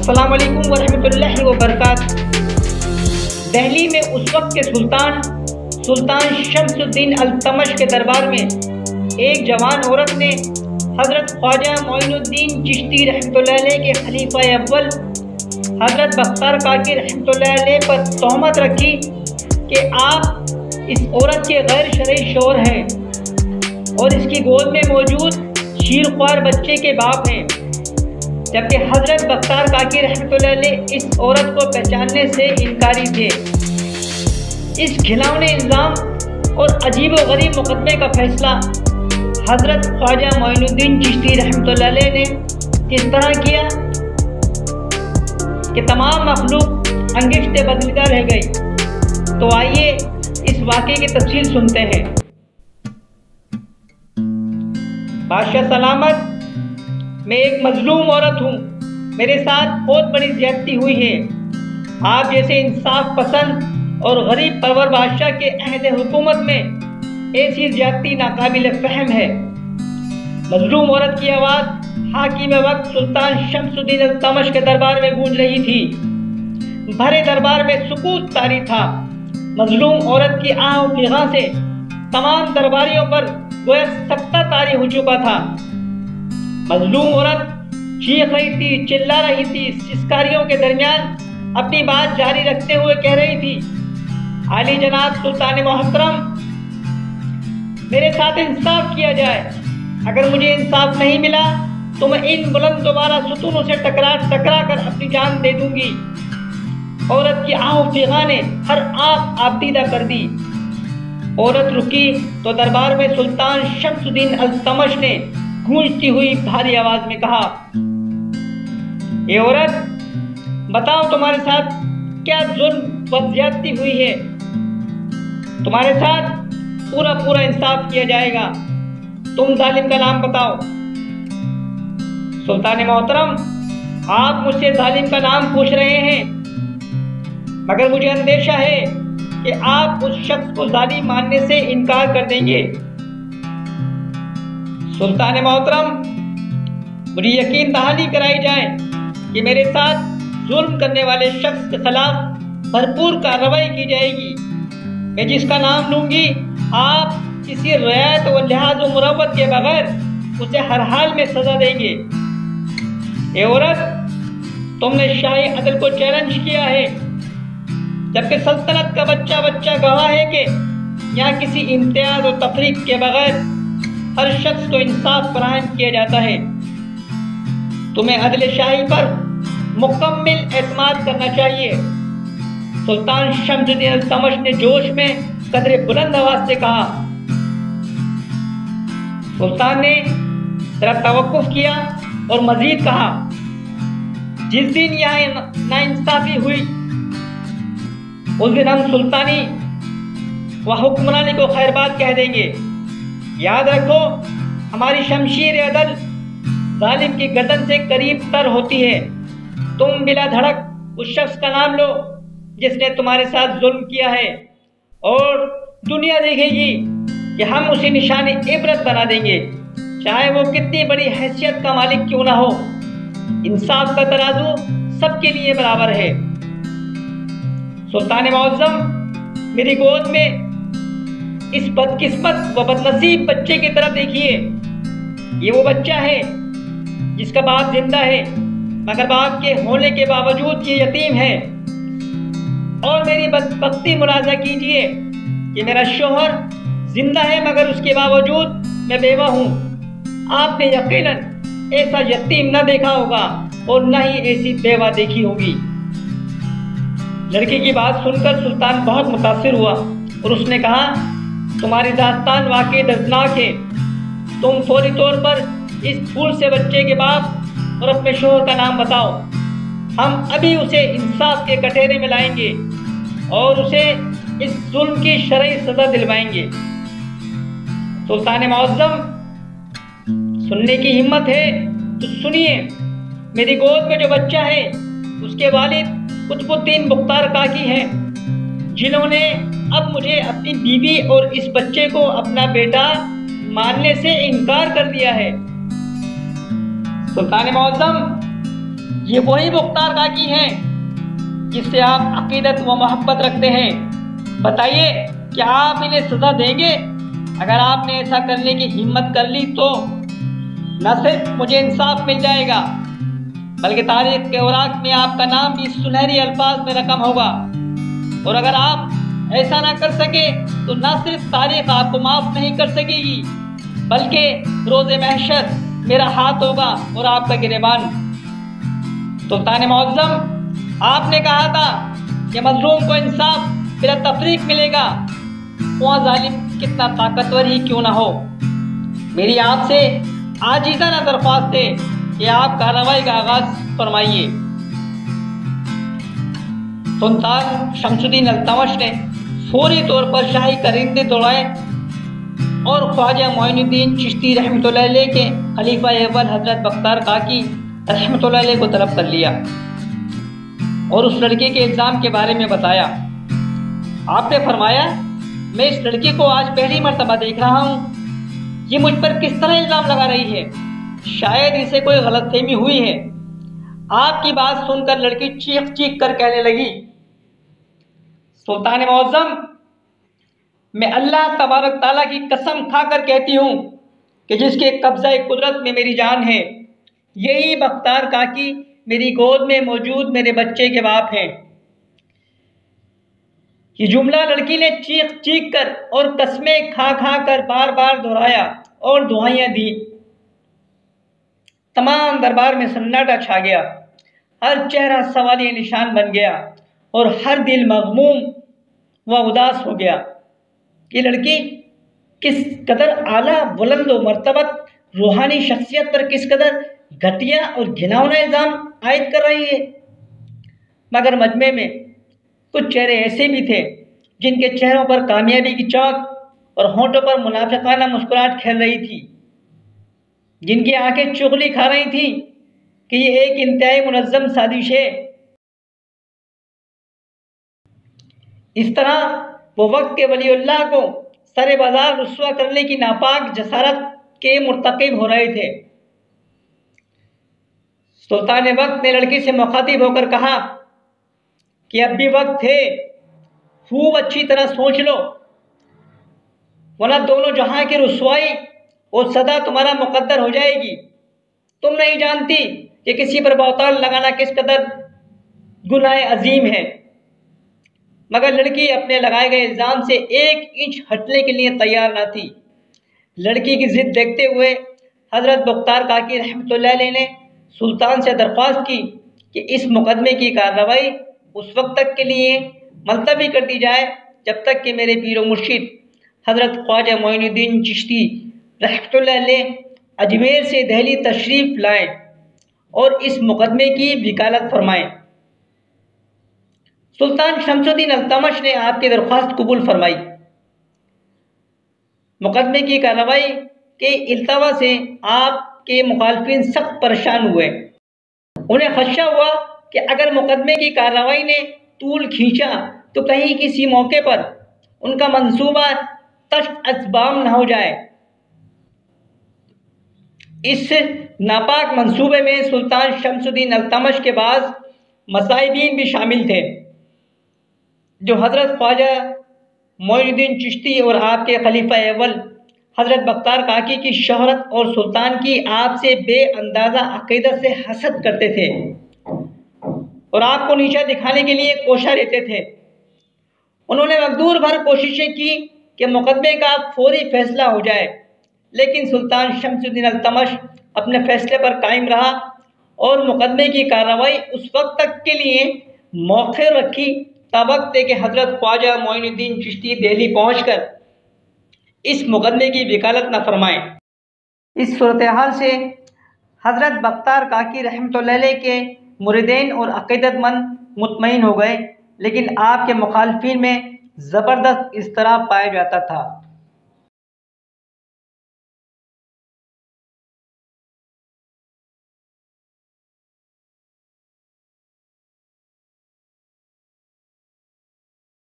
السلام علیکم ورحمۃ اللہ وبرکاتہ۔ دہلی میں اس وقت کے سلطان شمس الدین التمش کے دربار میں ایک جوان عورت نے حضرت خواجہ معین الدین چشتی رحمۃ اللہ علیہ کے خلیفہ اول حضرت بختیار کاکی رحمۃ اللہ علیہ پر تہمت رکھی کہ آپ اس عورت کے غیر شرعی شوہر ہیں اور اس کی گود میں موجود شیرخوار بچے کے باپ ہیں، جبکہ حضرت بختیار کاکی رحمۃ اللہ علیہ اس عورت کو پہچاننے سے انکاری تھے۔ اس گھناؤنے الزام اور عجیب و غریب مقدمے کا فیصلہ حضرت خواجہ معین الدین چشتی رحمۃ اللہ علیہ نے کس طرح کیا کہ تمام مخلوق انگشت بدلیدہ رہ گئی؟ تو آئیے اس واقعے کی تفصیل سنتے ہیں۔ بادشاہ سلامت، میں ایک مظلوم عورت ہوں، میرے ساتھ بہت بڑی زیادتی ہوئی ہے۔ آپ جیسے انصاف پسند اور غریب پرور بادشاہ کے عہد حکومت میں ایسی زیادتی ناقابل فہم ہے۔ مظلوم عورت کی آواز حاکم وقت سلطان شمس الدین التمش کے دربار میں گونج رہی تھی۔ بھرے دربار میں سکوت طاری تھا۔ مظلوم عورت کی آہ و فغاں سے تمام درباریوں پر گویا سکتہ طاری ہو چکا تھا۔ مظلوم عورت چیخ رہی تھی، چلا رہی تھی، سسکاریوں کے درمیان اپنی بات جاری رکھتے ہوئے کہہ رہی تھی، عالی جناب سلطان محترم، میرے ساتھ انصاف کیا جائے۔ اگر مجھے انصاف نہیں ملا تو میں ان بلند دوبارہ ستونوں سے ٹکرا کر اپنی جان دے دوں گی۔ عورت کی آہ و فغاں نے ہر آنکھ آبدیدہ کر دی۔ عورت رکی تو دربار میں سلطان شمس الدین التمش نے گونجتی ہوئی بھاری آواز میں کہا، اے عورت، بتاؤ تمہارے ساتھ کیا ظلم و زیادتی ہوئی ہے؟ تمہارے ساتھ پورا انصاف کیا جائے گا۔ تم ظالم کا نام بتاؤ۔ سلطان محترم، آپ مجھ سے ظالم کا نام پوچھ رہے ہیں، مگر مجھے اندیشہ ہے کہ آپ اس شخص کو ظالم ماننے سے انکار کر دیں گے۔ سلطان محترم، مجھے یقین دہانی کرائی جائے کہ میرے ساتھ ظلم کرنے والے شخص کے خلاف بھرپور کارروائی کی جائے گی۔ میں جس کا نام لوں گی، آپ کسی رعایت و لحاظ و مروت کے بغیر اسے ہر حال میں سزا دیں گے۔ اے عورت، تم نے شاہی عدل کو چیلنج کیا ہے، جبکہ سلطنت کا بچہ گواہ ہے کہ یہاں کسی امتیاز و تفریق کے بغیر ہر شخص کو انصاف فراہم کیا جاتا ہے۔ تمہیں عدل شاہی پر مکمل اعتماد کرنا چاہیے۔ سلطان شمس الدین التمش نے جوش میں قدرے بلند آواز سے کہا۔ سلطان نے ذرا توقف کیا اور مزید کہا، جس دن یہاں ناانصافی ہوئی اس دن ہم سلطانی و حکمرانی کو خیر بات کہہ دیں گے۔ یاد رکھو، ہماری شمشیر عدل ظالم کی گردن سے قریب تر ہوتی ہے۔ تم بلا دھڑک اس شخص کا نام لو جس نے تمہارے ساتھ ظلم کیا ہے، اور دنیا دیکھے گی کہ ہم اسے نشان عبرت بنا دیں گے، چاہے وہ کتنی بڑی حیثیت کا مالک کیوں نہ ہو۔ انصاف کا ترازو سب کے لیے برابر ہے۔ سلطان معظم، میری گود میں اس بدقسمت و بدنصیب بچے کی طرف دیکھیے۔ یہ وہ بچہ ہے جس کا باپ زندہ ہے، مگر باپ کے ہونے کے باوجود یہ یتیم ہے، اور میری بدبختی ملاحظہ کیجیے کہ میرا شوہر زندہ ہے مگر اس کے باوجود میں بیوہ ہوں۔ آپ نے یقیناً ایسا یتیم نہ دیکھا ہوگا اور نہ ہی ایسی بیوہ دیکھی ہوگی۔ لڑکی کی بات سن کر سلطان بہت متاثر ہوا اور اس نے کہا، تمہاری داستان واقعی دردناک ہے۔ تم فوری طور پر اس پھول سے بچے کے باپ اور اپنے شوہر کا نام بتاؤ۔ ہم ابھی اسے انصاف کے کٹہرے میں لائیں گے اور اسے اس ظلم کی شرعی سزا دلوائیں گے۔ سلطان معظم، سننے کی ہمت ہے تو سنیے۔ میری گود میں جو بچہ ہے اس کے والد قطب الدین بختیار کاکی ہیں، جنہوں نے اب مجھے اپنی بیوی اور اس بچے کو اپنا بیٹا ماننے سے انکار کر دیا ہے۔ سلطان معظم، یہ وہی مختار کاکی ہیں جس سے آپ عقیدت و محبت رکھتے ہیں۔ بتائیے کیا آپ انہیں سزا دیں گے؟ اگر آپ نے ایسا کرنے کی ہمت کر لی تو نہ صرف مجھے انصاف مل جائے گا بلکہ تاریخ کے اوراق میں آپ کا نام بھی سنہری الفاظ میں رقم ہوگا۔ اور اگر آپ ایسا نہ کر سکے تو نہ صرف تاریخ آپ کو معاف نہیں کر سکے گی بلکہ روز محشر میرا ہاتھ ہوگا اور آپ کا گریبان۔ سلطان معظم، آپ نے کہا تھا کہ مظلوم کو انصاف بلا تفریق ملے گا، خواہ ظالم کتنا طاقتور ہی کیوں نہ ہو۔ میری آپ سے عاجزانہ درخواست ہے کہ آپ کارروائی کا آغاز فرمائیے۔ سلطان شمس الدین التمش نے فوری طور پر شاہی کرندے دوڑائے اور خواجہ معین الدین چشتی رحمۃ اللہ علیہ کے خلیفہ اول حضرت بختار کاکی رحمۃ اللہ علیہ کو طلب کر لیا اور اس لڑکے کے الزام کے بارے میں بتایا۔ آپ نے فرمایا، میں اس لڑکی کو آج پہلی مرتبہ دیکھ رہا ہوں، یہ مجھ پر کس طرح الزام لگا رہی ہے؟ شاید اسے کوئی غلط فہمی ہوئی ہے۔ آپ کی بات سن کر لڑکی چیخ چیخ کر کہنے لگی، سلطان معظم، میں اللہ تبارک تعالیٰ کی قسم کھا کر کہتی ہوں کہ جس کے قبضہ قدرت میں میری جان ہے، یہی بختار کاکی میری گود میں موجود میرے بچے کے باپ ہیں۔ یہ جملہ لڑکی نے چیخ چیخ کر اور قسمیں کھا کھا کر بار بار دہرایا اور دعائیاں دی۔ تمام دربار میں سناٹا چھا گیا، ہر چہرہ سوالیہ نشان بن گیا اور ہر دل مغموم و اداس ہو گیا۔ یہ لڑکی کس قدر اعلیٰ بلند و مرتبت روحانی شخصیت پر کس قدر گھٹیا اور گھناؤنا الزام عائد کر رہی ہے۔ مگر مجمع میں کچھ چہرے ایسے بھی تھے جن کے چہروں پر کامیابی کی چمک اور ہونٹوں پر منافقانہ مسکراہٹ کھیل رہی تھی، جن کی آنکھیں چغلی کھا رہی تھیں کہ یہ ایک انتہائی منظم سازش ہے۔ اس طرح وہ وقت کے ولی اللہ کو سر بازار رسوا کرنے کی ناپاک جسارت کے مرتکب ہو رہے تھے۔ سلطان وقت نے لڑکی سے مخاطب ہو کر کہا کہ اب بھی وقت ہے، خوب اچھی طرح سوچ لو، ورنہ دونوں جہاں کی رسوائی اور سزا تمہارا مقدر ہو جائے گی۔ تم نہیں جانتی کہ کسی پر بہتان لگانا کس قدر گناہ عظیم ہے۔ مگر لڑکی اپنے لگائے گئے الزام سے ایک انچ ہٹنے کے لیے تیار نہ تھی۔ لڑکی کی ضد دیکھتے ہوئے حضرت بختار کاکی رحمۃ اللہ علیہ نے سلطان سے درخواست کی کہ اس مقدمے کی کارروائی اس وقت تک کے لیے ملتوی کر دی جائے جب تک کہ میرے پیر و مرشد حضرت خواجہ معین الدین چشتی رحمۃ اللہ علیہ اجمیر سے دہلی تشریف لائیں اور اس مقدمے کی وکالت فرمائیں۔ سلطان شمس الدین التمش نے آپ کی درخواست قبول فرمائی۔ مقدمے کی کارروائی کے التوا سے آپ کے مخالفین سخت پریشان ہوئے۔ انہیں خدشہ ہوا کہ اگر مقدمے کی کارروائی نے طول کھینچا تو کہیں کسی موقع پر ان کا منصوبہ تشت ازبام نہ ہو جائے۔ اس ناپاک منصوبے میں سلطان شمس الدین التمش کے بعض مصاحبین بھی شامل تھے جو حضرت خواجہ معین الدین چشتی اور آپ کے خلیفہ اول حضرت بختار کاکی کی شہرت اور سلطان کی آپ سے بے اندازہ عقیدت سے حسد کرتے تھے اور آپ کو نیچا دکھانے کے لیے کوشاں رہتے تھے۔ انہوں نے مقدور بھر کوششیں کی کہ مقدمے کا فوری فیصلہ ہو جائے، لیکن سلطان شمس الدین التمش اپنے فیصلے پر قائم رہا اور مقدمے کی کارروائی اس وقت تک کے لیے مؤخر رکھی تا وقت کہ حضرت خواجہ معین الدین چشتی دہلی پہنچ کر اس مقدمے کی وکالت نہ فرمائیں۔ اس صورتحال سے حضرت بختار کاکی رحمۃ اللہ علیہ کے مریدین اور عقیدت مند مطمئن ہو گئے، لیکن آپ کے مخالفین میں زبردست اضطراب پایا جاتا تھا۔